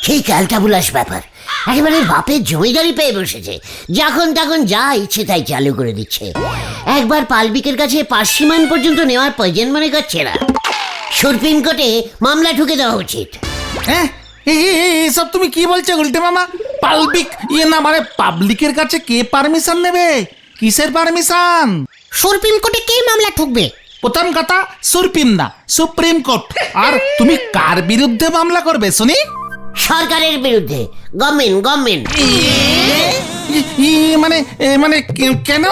সেই ক্যালটাবুলাস ব্যাপার, একেবারে বাপের জমিদারি পেয়ে বসেছে, যখন তখন যা ইচ্ছে তাই চালু করে দিচ্ছে। একবার পালবিকের কাছে পার্সিমান পর্যন্ত নেওয়ার প্রয়োজন মনে করছে না। সুপ্রিম কোর্টে মামলা ঠুকে দেওয়া উচিত। হ্যাঁ, এসব তুমি কি বলছো গুলটে মামা? পাবলিক না মানে পাবলিকের কাছে কে পারমিশন নেবে? কিসের পারমিশন? সুপ্রিম কোর্টে কে মামলা ঠুকবে? প্রথম কথা সুপ্রিম না, সুপ্রিম কোর্ট। আর তুমি কার বিরুদ্ধে মামলা করবে শুনি? সরকারের বিরুদ্ধে, গভর্নমেন্ট। মানে কেন?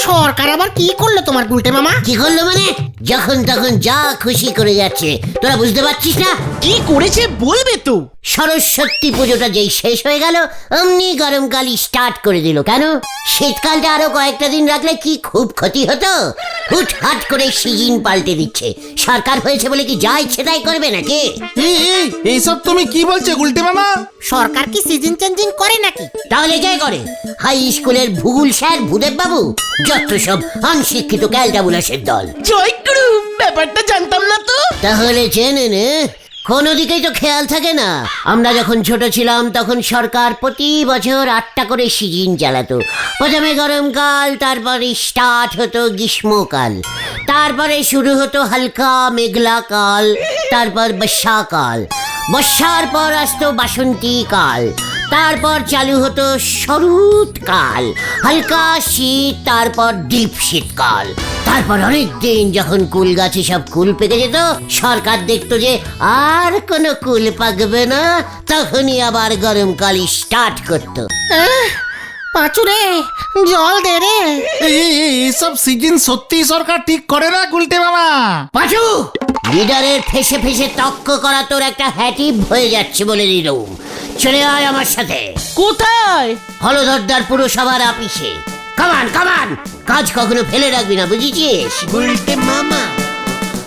সরকার আবার কি করলো তোমার গুলটে মামা? কি করলো মানে? যখন তখন যা খুশি করে যাচ্ছে, তোরা বুঝতে পারছিস না? কি করেছে বলবে তো? সরস্বতী পুজোটা যেই শেষ হয়ে গেল, অমনি গরমকালই স্টার্ট করে দিল। কেন? শীতকালটা আরো কয়েকটা দিন রাখলে কি খুব ক্ষতি হতো? হুটহাট করে সিজন পাল্টে দিচ্ছে। সরকার হয়েছে বলে কি যা ইচ্ছে তাই করবে নাকি? এইসব তুমি কি বলছো গুলটে মামা? সরকার কি সিজন চেঞ্জিং করে নাকি? তাহলে কে করে? হাই স্কুলের ভূগোল স্যার ভূদেব বাবু, যত সব অনশিক্ষিত ক্যালটাবুলাসের দল। জয় গুরু, ব্যাপারটা জানতাম না তো। তাহলে জেনে নে, কোনো দিকেই তো খেয়াল থাকে না। আমরা যখন ছোট ছিলাম তখন সরকার প্রতি বছর 8টা করে সিজন চালাতো। প্রথমে গরমকাল, তারপরে স্টার্ট হতো গ্রীষ্মকাল, তারপরে শুরু হতো হালকা মেঘলা কাল, তারপর বর্ষাকাল, বর্ষার পর আসতো বাসন্তী কাল, তারপর চালু হতো শরৎকাল, হালকা শীত, তারপর ডিপ শীতকাল। তারপর অনেক দিন যখন কুল গাছে সব কুল পেকে যেত, সরকার দেখতো যে আর কোনো কুল পাকবে না, তখনই আবার গরমকাল স্টার্ট করতো। পাঁচুরে জল দে রে। এইসব সিজন সত্যি সরকার ঠিক করে না গুলটে মামা? পাঁচু, লিডারের ফেসে ফেসে তক্ক করা তোর একটা হ্যাটিভ হয়ে যাচ্ছে বলে দিলুম। চলে আয় আমার সাথে। কোথায়? হলধরদার পুরসভার অফিসে। কামান কামান, কাজ কখনো ফেলে রাখবি না, বুঝেছিস? উল্টে মামা।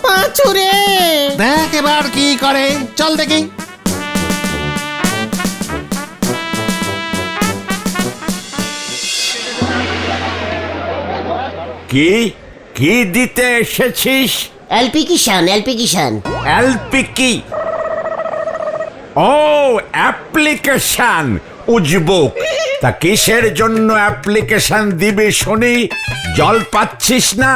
পাঁচুরে দেখ এবার কি করে, চল দেখি। কি কি দিতে এসেছিস? এলপি কিষান। এলপি কি? ও, অ্যাপ্লিকেশন। উজবুক, তা কিসের জন্য অ্যাপ্লিকেশন দিবি শুনি? জল পাচ্ছিস না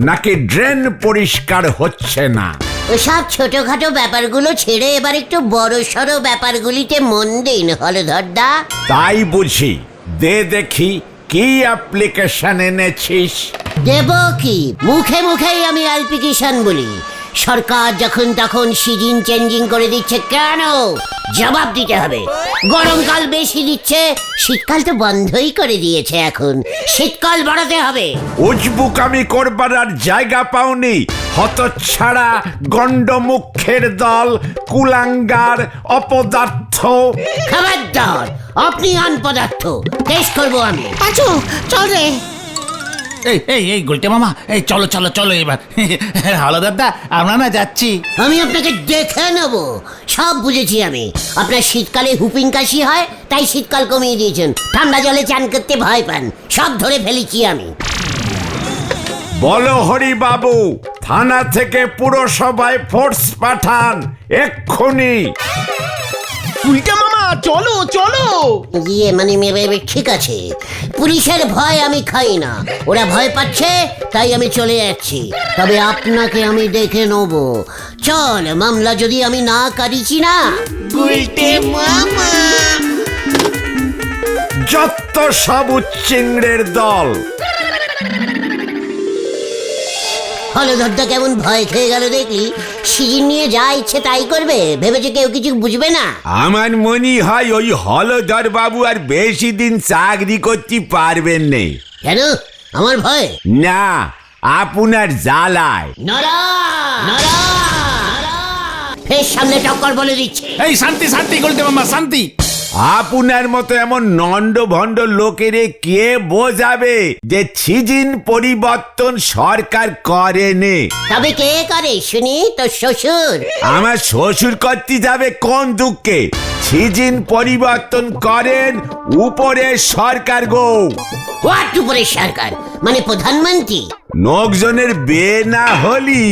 নাকি ড্রেন পরিষ্কার হচ্ছে না? ওসব ছোটখাটো ব্যাপারগুলো ছেড়ে এবার একটু বড় সড়ো ব্যাপারগুলিতে মন দিন হলধরদা। তাই বুঝি, দে দেখি কি অ্যাপ্লিকেশন এনেছিস। দেব কি? মুখে মুখেই আমি এলপি কিষান বলি। সরকার যখন তখন সিজন চেঞ্জিং করে দিচ্ছে কেন? জবাব দিতে হবে। গরমকাল বেশি দিচ্ছে, শীতকাল তো বন্ধই করে দিয়েছে, এখন শীতকাল বাড়াতে হবে। উজবুকামি করবার আর জায়গা পাওনি, হতচ্ছাড়া গন্ডমুখের দল, কুলাঙ্গার, অপদার্থ। খবরদার, আপনি অপদার্থ, কেস করবো আমি। পাঁচু চল রে। এই গুলটে মামা, এই চলো চলো চলো এবার। হলো দাদা, আমরা না যাচ্ছি। আমি আপনাকে দেখে নেব, সব বুঝেছি আমি। আপনার শীতকালে হুপিং কাশি হয়, তাই শীতকাল কমিয়ে দিয়েছেন। ঠান্ডা জলে চান করতে ভয় পান, সব ধরে ফেলেছি আমি। বলো হরি বাবু, থানা থেকে পুরসভায় ফোর্স পাঠান এক্ষুনি। উল্টে মামা চলো চলো। মানে ঠিক আছে, পুলিশের ভয় আমি খাই না, ওরা ভয় পাচ্ছে তাই আমি চলে যাচ্ছি। তবে আপনাকে আমি দেখে নেব। চল, মামলা যদি আমি না কাটিছি না। উল্টে মামা। যত সব উচ্চিংড়ের দল। হলধরদা কেমন ভয় খেয়ে গেল দেখলি? সিজন নিয়ে যা ইচ্ছে তাই করবে, ভেবেছে কেউ কিছু বুঝবে না। আমার মনে হয় ওই হলধর বাবু আর বেশি দিন চাকরি করতে পারবেন না। কেন? আমার ভয় না, আপনার জ্বালায়। নরা নরা ফের সামনে টক্কর বলে দিচ্ছে। এই শান্তি শান্তি গুলটে মামা, শান্তি। আপনার মতো এমন নন্ড ভণ্ড লোকেরে কে বোঝাবে যে সিজন পরিবর্তন সরকার করেনি? তবে কে করে শুনি? তোর শ্বশুর। আমার শ্বশুর করতে যাবে কোন দুঃখে? সিজন পরিবর্তন করেন উপরে সরকার গো। হোয়াট উপরে সরকার? মানে প্রধানমন্ত্রী? লোকজনের বিয়ে না হলি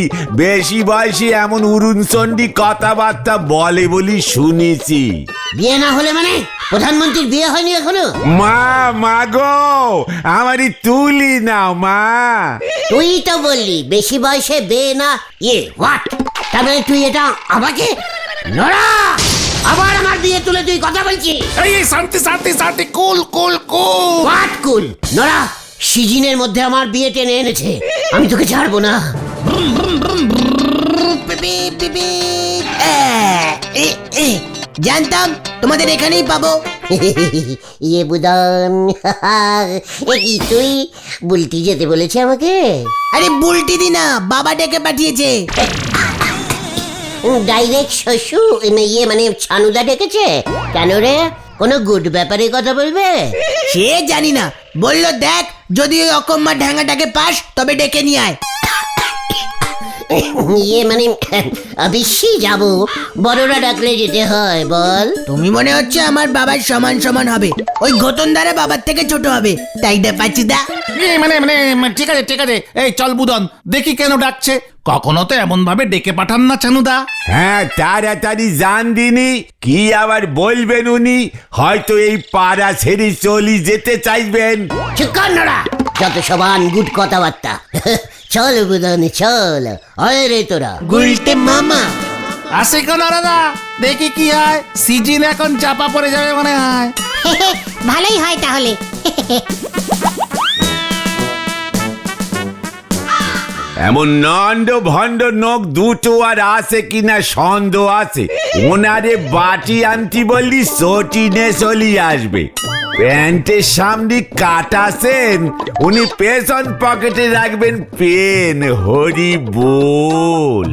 বেশি বয়সে এমন উড়ুনচন্ডী কথাবার্তা বলে বলি শুনেছি। বিয়ে না হলে মানে প্রধানমন্ত্রীর বিয়ে হয়নি এখনো? মা গো, আমারই তুলি নাও মা। তুই তো বললি বেশি বয়সে বিয়ে না, হোয়াট? তার মানে তুই এটা আমাকে নড়া আবার আমার বিয়ে তুলে তুই কথা বলছিস? এই শান্তি শান্তি শান্তি, কুল কুল কুল। হোয়াট কুল? নড়া সিজিনের মধ্যে আমার বিয়ে টেনে এনেছে, আমি তোকে ছাড়বো না। জানতাম তোমাদের এখানেই পাবো। বুদন কি তুই বুলটি যেতে বলেছে আমাকে? আরে বুলটি দি না, বাবা ডেকে পাঠিয়েছে। ডাইরেক্ট শ্বশুর মানে ছানুদা ডেকেছে কেন রে? কোনো গুড ব্যাপারে কথা বলবে? সে জানি না, বললো দেখ যদি ওই অকম্মা ঢ্যাঙ্গাটাকে পাস তবে ডেকে নিয়ে আয়। মানে অবশ্যই যাব, বড়রা ডাকলে যেতে হয় বল। তুমি মনে হচ্ছে আমার বাবার সমান সমান হবে, ওই ঘটনদারা বাবার থেকে ছোট হবে, তাই না পাচিদা? মানে মানে ঠিক আছে ঠিক আছে, এই চল বুদন, দেখি কেন ডাকছে। কখনো তো এমন ভাবে ডেকে পাঠান না ছানুদা। হ্যাঁ, তাড়াতাড়ি জান দিনি, কি আবার বলবেন উনি? হয়তো এই পাড়া ছেড়ে চলি যেতে চাইবেন। ঠিক কর নড়া, যত সবান গুড কথাবার্তা। চল বুদন চল, আয় রে তোরা। গুলটে মামা আসে কেন দাদা, দেখি কি হয়। সিজিন এখন চাপা পড়ে যাবে মনে হয়। ভালোই হয় তাহলে। এমন নন্দ ভণ্ড নোক দুটো আর আছে কিনা সন্দেহ আছে। ওনারে বাটি আনতি বললি সটিনে চলি আসবে। প্যান্টের সামনে কাটাছেন, উনি পেছন পকেটে রাখবেন পেন। হরি বল।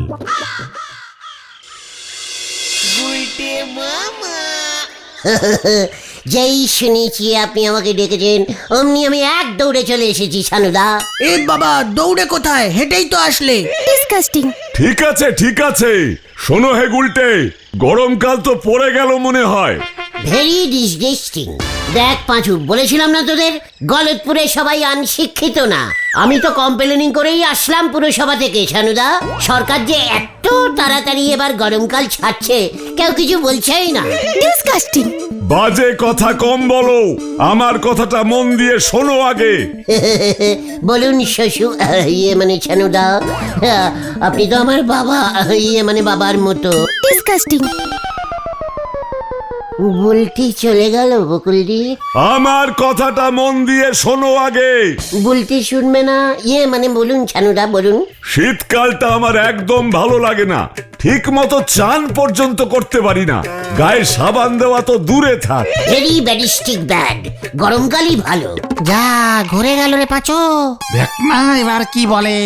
যেই শুনেছি আপনি আমাকে ডেকেছেন অমনি আমি এক দৌড়ে চলে এসেছি ছানুদা। এ বাবা, দৌড়ে কোথায়, হেঁটেই তো আসলে। ডিসকাস্টিং। ঠিক আছে শোনো হে গুলটে, গরমকাল তো পড়ে গেল মনে হয়। Very disgusting. দেখ পাঁচু, বলেছিলাম না তোদের গলতপুরে সবাই আনশিক্ষিত না। আমি তো কমপ্লেনিং করেই আসলাম পুরসভা থেকে ছানুদা। সরকার যে এত তাড়াতাড়ি এবার গরমকাল ছাড়ছে কেউ কিছু বলছেই না। ডিসকাস্টিং। বাজে কথা কম বলো, আমার কথাটা মন দিয়ে শোনো আগে। বলুন শ্বশুর, মানে ছানুদা, আপনি তো আমার বাবা, মানে বাবার মতো। ডিসকাস্টিং। বুলটি চলে গেল বকুলদি। আমার কথাটা মন দিয়ে শোনো আগে। বুলটি শুনবে না? মানে বলুন ছানুদা বলুন। শীতকালটা আমার একদম ভালো লাগে না, ঠিক মতো চান পর্যন্ত করতে পারি না, গায়ে সাবান দেওয়া তো দূরে থাক। Very ব্যাডিস্টিক bad. গরমকালই ভালো। যা ঘুরে গেল রে পাচো। দেখ না এবার কি বলে।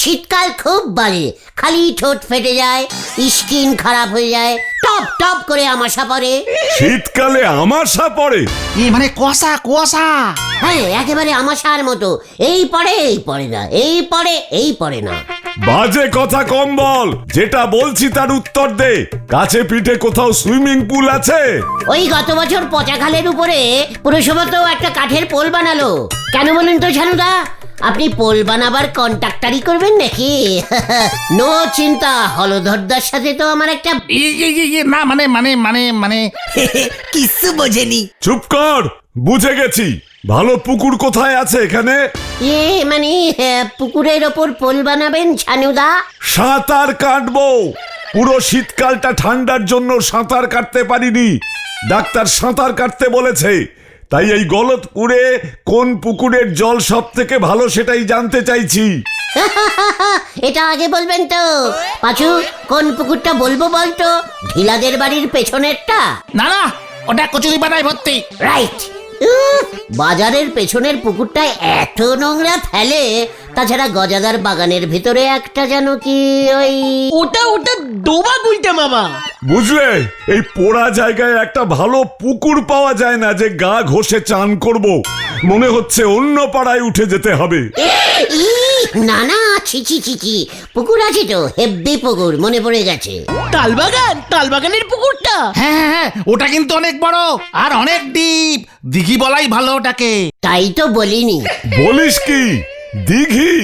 শীতকাল খুব বাজে, খালি ঠোঁট ফেটে যায়, স্কিন খারাপ হয়ে যায়, টপ টপ করে আমাশা পড়ে। শীতকালে আমাশা পড়ে? মানে কুয়াশা কুয়াশা। হ্যাঁ, একেবারে আমাশার মতো, এই পড়ে এই পড়ে না, এই পড়ে এই পড়ে না। বাজে কথা কম বল, যেটা বলছি তার উত্তর দে। কাছে পিঠে কোথাও সুইমিং পুল আছে? ওই গত বছর পচাখালের উপরে পুরসভা তো একটা কাঠের পোল বানালো। কেন বলুন তো ছানুদা? আপনি পোল বানাবার কন্ট্রাক্টারি করবেন নাকি? নো চিন্তা, হলধরদার সাথে তো আমার একটা না মানে মানে মানে মানে কিচ্ছু বোঝেনি। চুপ কর, বুঝে গেছি। ভালো পুকুর কোথায় আছে এখানে? মানে পুকুরের ওপর পোল বানাবেন ছানুদা? সাঁতার কাটবো। পুরো শীতকালটা ঠান্ডার জন্য সাঁতার কাটতে পারিনি, ডাক্তার সাঁতার কাটতে বলেছে। তাই এই গলতপুরে কোন পুকুরের জল সব থেকে ভালো সেটাই জানতে চাইছি। এটা আগে বলবেন তো পাঁচু, কোন পুকুরটা বলবো বলতো? ঢিলাদের বাড়ির পেছনেরটা? না না, ওটা কচুরি পানায় ভর্তি। রাইট। বাজারের পেছনের পুকুরটায় এত নোংরা ফেলে। তাছাড়া গজাদার বাগানের ভিতরে একটা যেন কি ওই ওটা ডোবা গুলটে মামা। বুঝলে, এই পোড়া জায়গায় একটা ভালো পুকুর পাওয়া যায় না যে গা ঘষে চান করব। মনে হচ্ছে অন্য পাড়ায় উঠে যেতে হবে। না না, ছিচি ছিচি, পুকুর আছে তো, হেব্বি পুকুর, মনে পড়ে গেছে। তালবাগানের পুকুরটা। হ্যাঁ হ্যাঁ হ্যাঁ, ওটা কিন্তু অনেক বড় আর অনেক ডিপ। দিঘি বলাই ভালো ওটাকে। তাই তো বলিনি। বলিস কি, দিঘি?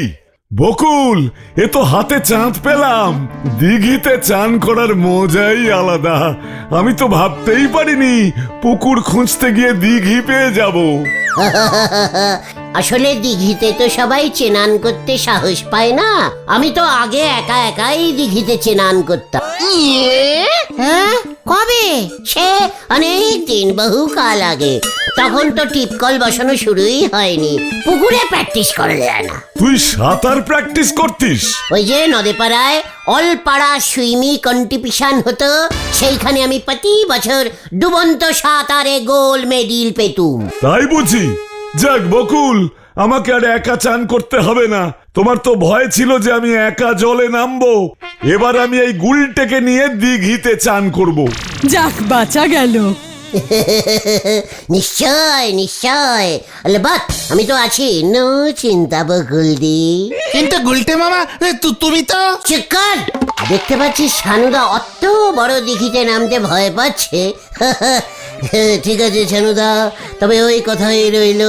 বকুল, এ তো হাতে চাঁদ পেলাম। দিঘিতে চান করার মজাই আলাদা। আমি তো ভাবতেই পারিনি পুকুর খুঁজতে গিয়ে দিঘি পেয়ে যাব। আসলে দিঘিতে তো সবাই চেনান করতে সাহস পায় না। আমি তো আগে একা একাই দিঘিতে চেনান করতাম। হ্যাঁ কবে? সে অনেক দিন, বহু কাল আগে। তখন তো টিপকল বসানো শুরুই হয়নি, পুকুরে প্র্যাকটিস করা যায় না। তুই সাঁতার প্র্যাকটিস করতিস? ওই যে নদে পাড়ায় অল পাড়া সুইমি কম্পিটিশন হতো, সেইখানে আমি প্রতি বছর ডুবন্ত সাঁতারে গোল্ড মেডেল পেতুম। তাই বুঝি? যাক বকুল, আমাকে আর একা চান করতে হবে না। তোমার তো ভয় ছিল যে আমি একা জলে নামবো। এবার আমি এই গুলটেকে নিয়ে দিঘিতে চান করব। যাক বাঁচা গেল। নিশ্চয় নিশ্চয়, বাট আমি তো আছি, নো চিন্তা বকুলদি। কিন্তু গুলটে মামা, তুমি তো চিৎকার! দেখতে পাচ্ছি সানুদা অত বড় দিঘিতে নামতে ভয় পাচ্ছে। ঠিক আছে সানুদা, তবে ওই কথাই রইল,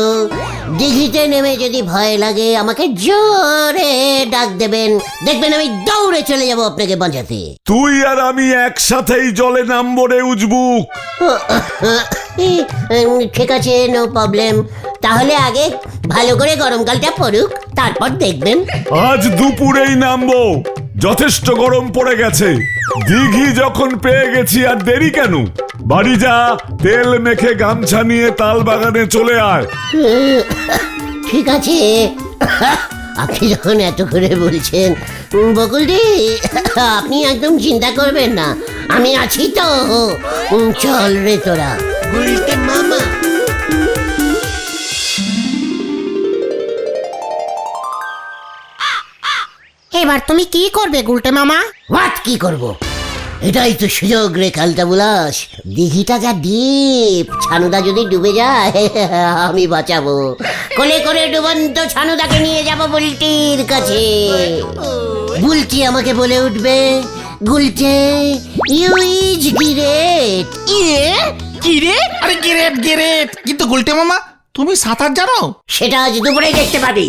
দিঘিতে নেমে যদি ভয় লাগে আমাকে জোরে ডাক দেবেন, দেখবেন আমি দৌড়ে চলে যাব আপনাকে বাঁচাতে। তুই আর আমি একসাথেই জলে নামবো রে উজবুক। ঠিক আছে, নো প্রবলেম। তাহলে আগে ভালো করে গরমকালটা পড়ুক, তারপর দেখবেন। আজ দুপুরেই নামবো, যথেষ্ট গরম পড়ে গেছে। দিঘি যখন পেয়ে গেছি আর দেরি কেন? বাড়ি যা, তেল মেখে গামছা নিয়ে তাল বাগানে চলে আয়। ঠিক আছে, আপনি যখন এত করে বলছেন বকুলদি, আপনি একদম চিন্তা করবেন না, আমি আছি তো। চল রে তোরা। গুলটে মামা। এবার তুমি কি করবে গুলটে মামা? হোয়াট কি করব? এটাই তো সুযোগ রে কালটা বুলাস। দিঘিটা যা ডিপ, ছানুদা যদি ডুবে যায় আমি বাঁচাবো। কোলে করে ডুবন্ত ছানুদাকে নিয়ে যাব বুলটির কাছে। বুলটি আমাকে বলে উঠবে, গুলটে ইউ ইজ গ্রেট। কি রে? আরে গ্রেট গ্রেট, কিন্তু গুলটে মামা তুমি সাঁতার জানো? সেটা আজ দুপুরে দেখতে পাবি।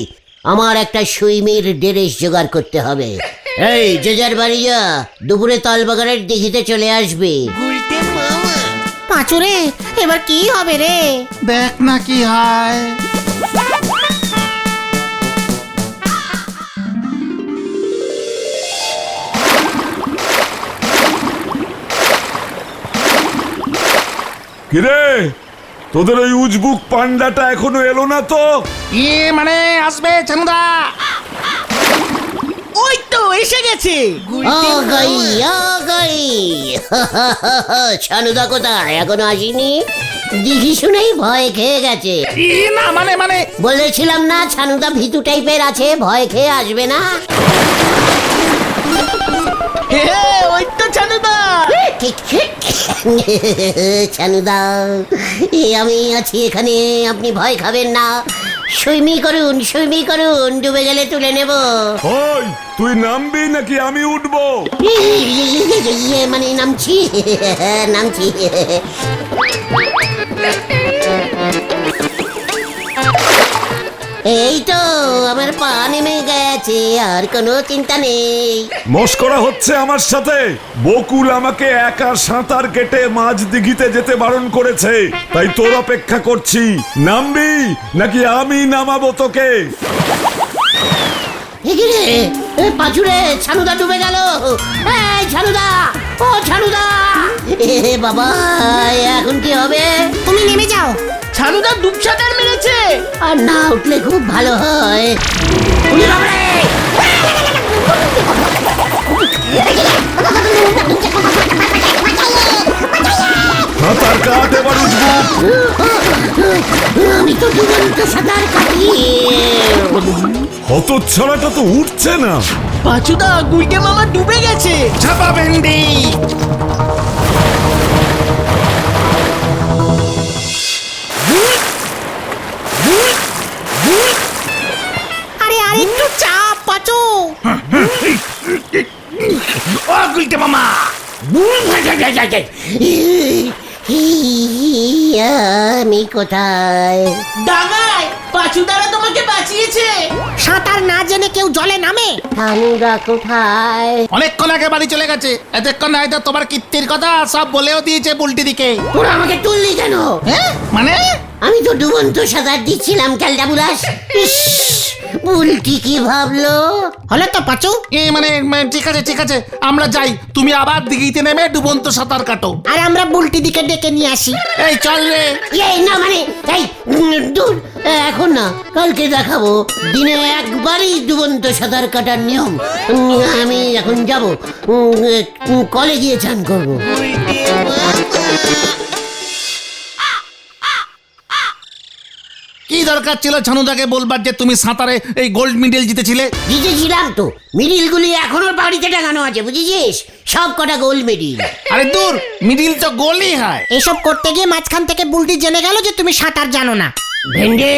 আমার একটা সুইমির ড্রেস জোগাড় করতে হবে। এই যে যার বাড়ি যা, দুপুরে তালবাগানের দিঘিতে চলে আসবে। গুলটে মামা। পাঁচুরে, এবার কি হবে রে? দেখ না কি হয়। কিরে, তোদের ওই উজবুক পান্ডাটা এখনো এলো না তো? মানে আসবে ছানুদা। ওই তো এসে গেছে। ও গাই, ও গাই। ছানুদা কোথায়? এখনো আসেনি? দিঘি শুনেই ভয় খেয়ে গেছে। না মানে বলেছিলাম না ছানুদা ভীতু টাইপের আছে, ভয় খেয়ে আসবে না। ওই তো ছানুদা। ছানুদা, আমি আছি এখানে, আপনি ভয় খাবেন না। সুইমি করুন, সুইমি করুন, ডুবে গেলে তুলে নেব। ওই, তুই নামবি নাকি আমি উঠবো? মানে নামছি, নামছি। এই তো আমার পা নেমে গেছে, আর কোনো চিন্তা নেই। মস্করা হচ্ছে আমার সাথে? বকুল আমাকে একা সাঁতার কেটে মাঝ দিঘিতে যেতে বারণ করেছে, তাই তোর অপেক্ষা করছি। নামবি নাকি আমি নামাবো তোকে? পাঁচুরে, ছানুদা ডুবে গেল। ছানুদা, ও ছানুদা, বাবা এখন কি হবে? তুমি নেমে যাও। ছানুদা ডুব সাঁতার মেরেছে, আর না উঠলে খুব ভালো হয়। উনি বাবারে! সাঁতার কাট এবার উজবুক। আমি তো ডুবন্ত সাঁতার কাটি। হতচ্ছাড়াটা তো উঠছে না। পাঁচুদা, গুলটে মামা ডুবে গেছে। ছাপা ভেন্ডি। আরে আরেকটু চাপ পাঁচু। ও গুলটে মামা। আমি কোথায়? ডাঙায় পাঁচুদারা তোমাকে বাঁচিয়েছে। সাঁতার না জেনে কেউ জলে নামে? ঠাকুরা কোথায়? অনেকক্ষণ আগে বাড়ি চলে গেছে, এতক্ষণ হয়তো তোমার কীর্তির কথা সব বলেও দিয়েছে বুলটি দিকে। তোরা আমাকে তুললি কেন? হ্যাঁ মানে আমি তো ডুবন্ত সাঁতার দিচ্ছিলাম, ক্যালটা বুলাস। ইস, উল্টি কি ভাবলো? হলে তো পাচু। মানে ঠিক আছে আমরা যাই, তুমি আবার দিঘিতে নেমে ডুবন্ত সাঁতার কাটো। আর আমরা বুলটি দিকে ডেকে নিয়ে আসি। এই চল রে। এই না মানে এই দূর, এখন না, কালকে দেখাবো। দিনে একবারই ডুবন্ত সাঁতার কাটার নিয়ম। আমি এখন যাব, কলে গিয়ে চান করবো। কি দরকার ছিল ছানুদাকে বলবার যে তুমি সাঁতারে এই গোল্ড মেডেল জিতেছিলে? জিতেছিলাম তো, মিডিলগুলি এখনো বাড়িতে টাঙানো আছে, বুঝেছিস? সব কটা গোল্ড মেডেল। আরে দূর, মিডিল তো গোলই হয়। এসব করতে গিয়ে মাঝখান থেকে বুলটি জেনে গেল যে তুমি সাঁতার জানো না। ভেন্ডে,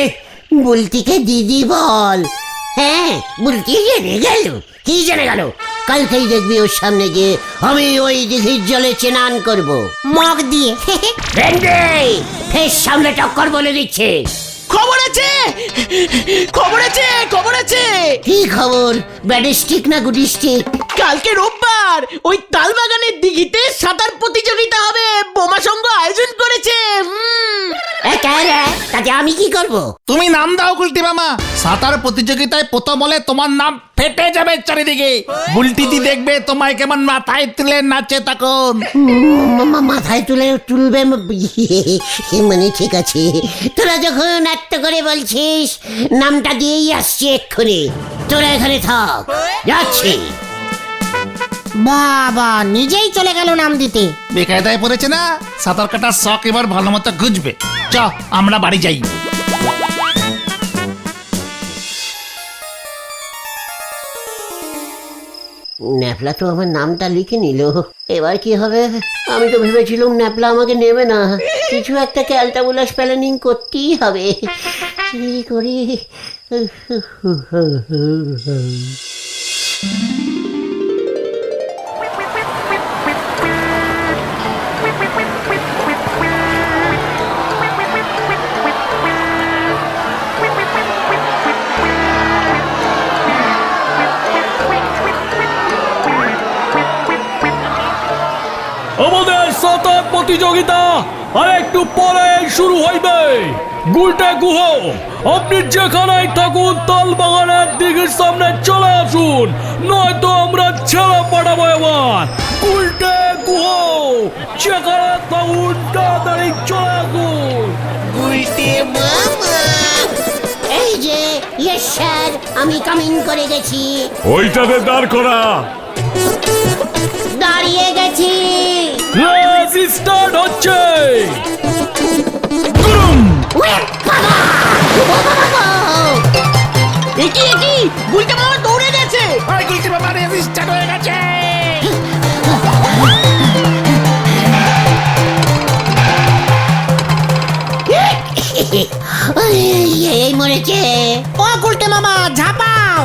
বুলটিকে দিদি বল। হ্যাঁ, বুলটি জেনে গেল। কি জেনে গেল? কালকেই দেখবি ওর সামনে গিয়ে আমি ওই দিঘির জলে স্নান করব। মগ দিয়ে। ভেন্ডে, ফের সামনে টক্কর বলে দিচ্ছে। খবর আছে, খবর আছে, খবর আছে। কি খবর? ব্যাডিস্টিক না গুডিস্টিক? কালকে রোববার ওই তালবাগানের দিঘিতে সাঁতার প্রতিযোগিতা হবে, বোমা সংঘ আয়োজন করেছে। তাতে আমি কি করব? তুমি নাম দাও গুলটি মামা, সাঁতার প্রতিযোগিতায় প্রথম বলে তোমার নাম ফেটে যাবে চারিদিকে। বুলটিদি দেখবে তোমায় কেমন মাথায় তুলে নাচে তখন। মাথায় তুলবে মানে ঠিক আছে, তোরা যখন এত করে বলছিস নামটা দিয়েই আসছি এক্ষুনি। তোরা এখানে থাক, যাচ্ছি। বাবা নিজেই চলে গেল নাম দিতে। বেকায়দায় পড়েছে না, সাঁতার কাটার শখ এবার ভালো মতো খুঁজবে। চ আমরা বাড়ি যাই। ন্যাপলা তো আমার নামটা লিখে নিল, এবার কি হবে? আমি তো ভেবেছিলাম ন্যাপলা আমাকে নেবে না। কিছু একটা ক্যালটাবুলাস প্ল্যানিং করতেই হবে। কি করি? আমাদের সাঁতার প্রতিযোগিতা আর একটু পরে শুরু হইবে। গুলটে গুহ, আপনি যেখানেই থাকুন তালবাগানের দিঘির সামনে চলে আসুন, নয়তো আমরা ছেড়ে পাঠাবো এবার। গুলটে গুহ, যেখানে থাকুন তাড়াতাড়ি চলে আসুন। এই যে, ইয়েস স্যার, আমি কামিং করে গেছি। ওইটাতে দাঁড় করা। দাঁড়িয়ে গেছি। রেস স্টার্ট হচ্ছে। একি গুলটে মামা দৌড়ে গেছে। ওই গুলটি মামা রেজিস্টার হয়ে গেছে। এই মরেছে। ও গুলটে মামা ঝাপাও।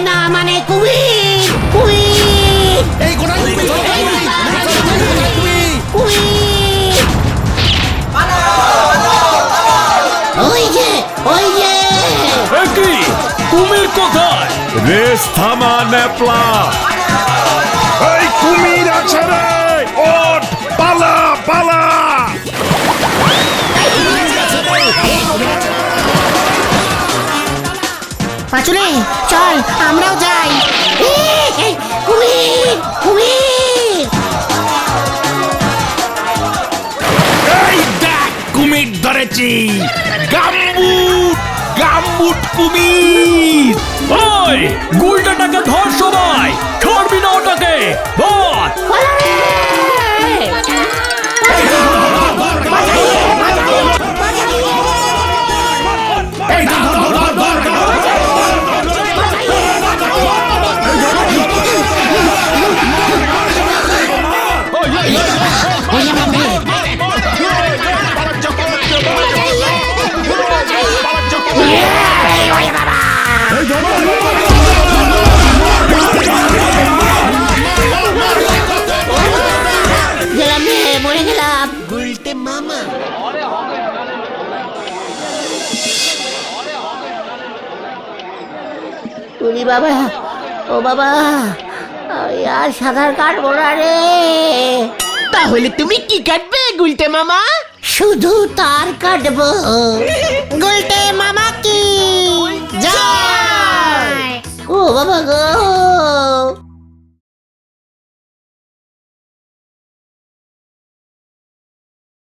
না মানে কুমির, কুমির, এই গোটা কুমির। ওই যে, ওই যে। একই কুমির কোথায়? রেস থামা ন্যাপলা। এই কুমির আছে রে, ওঠ, পালা পালা। পাচুরে চল আমরাও যাই। কুমির, কুমির। এই দেখ কুমির ধরেছি। গাম্বুট, গাম্বুট কুমির। ওই গুলটাটাকে ধর সবাই, ছাড়বি না ওটাকে, ধর। এই ধরো। বাবা, ও বাবা, আমি আর সাঁতার কাটবো না রে। তাহলে তুমি কি কাটবে গুলটে মামা? শুধু তার কাটবো। গুলটে মামা কি ও বাবা গো,